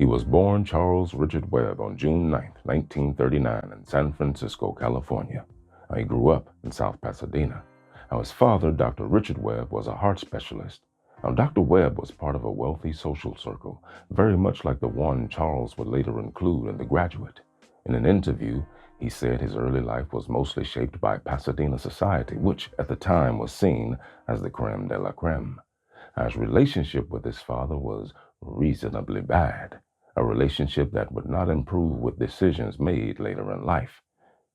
He was born Charles Richard Webb on June 9, 1939 in San Francisco, California. He grew up in South Pasadena. His father, Dr. Richard Webb, was a heart specialist. Dr. Webb was part of a wealthy social circle, very much like the one Charles would later include in The Graduate. In an interview, he said his early life was mostly shaped by Pasadena society, which at the time was seen as the creme de la creme. His relationship with his father was reasonably bad, a relationship that would not improve with decisions made later in life.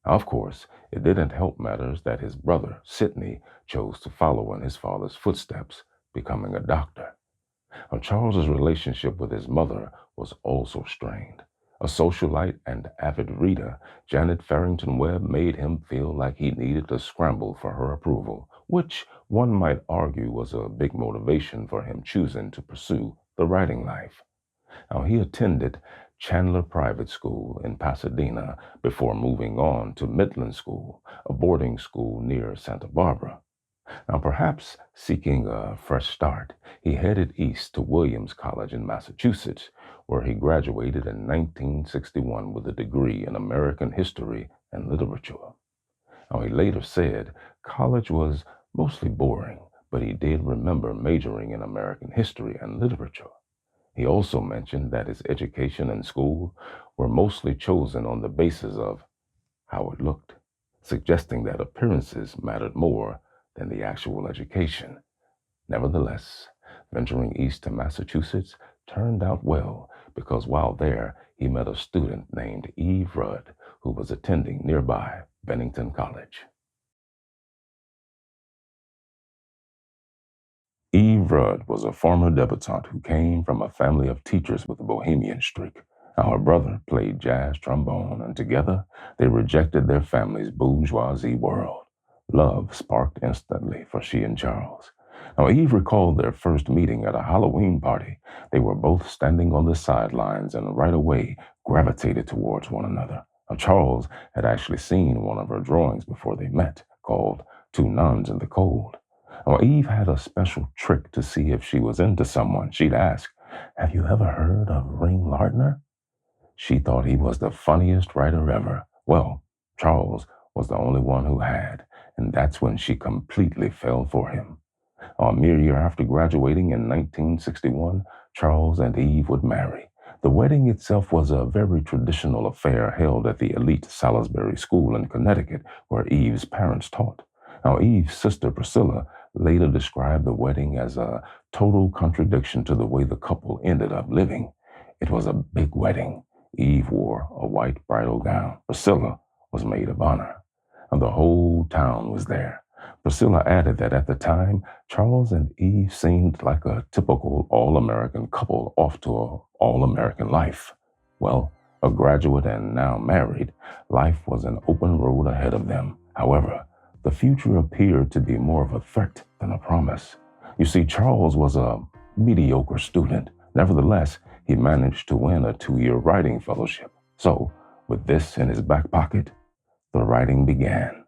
Of course, it didn't help matters that his brother, Sidney, chose to follow in his father's footsteps, becoming a doctor. Charles's relationship with his mother was also strained. A socialite and avid reader, Janet Farrington Webb made him feel like he needed to scramble for her approval, which one might argue was a big motivation for him choosing to pursue the writing life. He attended Chandler Private School in Pasadena before moving on to Midland School, a boarding school near Santa Barbara. Perhaps seeking a fresh start, he headed east to Williams College in Massachusetts, where he graduated in 1961 with a degree in American history and literature. He later said college was mostly boring, but he did remember majoring in American history and literature. He also mentioned that his education and school were mostly chosen on the basis of how it looked, suggesting that appearances mattered more than the actual education. Nevertheless, venturing east to Massachusetts turned out well because while there, he met a student named Eve Rudd, who was attending nearby Bennington College. Eve Rudd was a former debutante who came from a family of teachers with a bohemian streak. Her brother played jazz trombone, and together they rejected their family's bourgeoisie world. Love sparked instantly for she and Charles. Eve recalled their first meeting at a Halloween party. They were both standing on the sidelines and right away gravitated towards one another. Charles had actually seen one of her drawings before they met, called Two Nuns in the Cold. Eve had a special trick to see if she was into someone. She'd ask, "Have you ever heard of Ring Lardner?" She thought he was the funniest writer ever. Well, Charles was the only one who had, and that's when she completely fell for him. A mere year after graduating in 1961, Charles and Eve would marry. The wedding itself was a very traditional affair held at the elite Salisbury School in Connecticut, where Eve's parents taught. Eve's sister Priscilla later described the wedding as a total contradiction to the way the couple ended up living. It was a big wedding. Eve wore a white bridal gown. Priscilla was maid of honor, and the whole town was there. Priscilla added that at the time, Charles and Eve seemed like a typical all-American couple off to an all-American life. Well, a graduate and now married, life was an open road ahead of them. However, the future appeared to be more of a threat than a promise. You see, Charles was a mediocre student. Nevertheless, he managed to win a 2-year writing fellowship. So, with this in his back pocket, the writing began.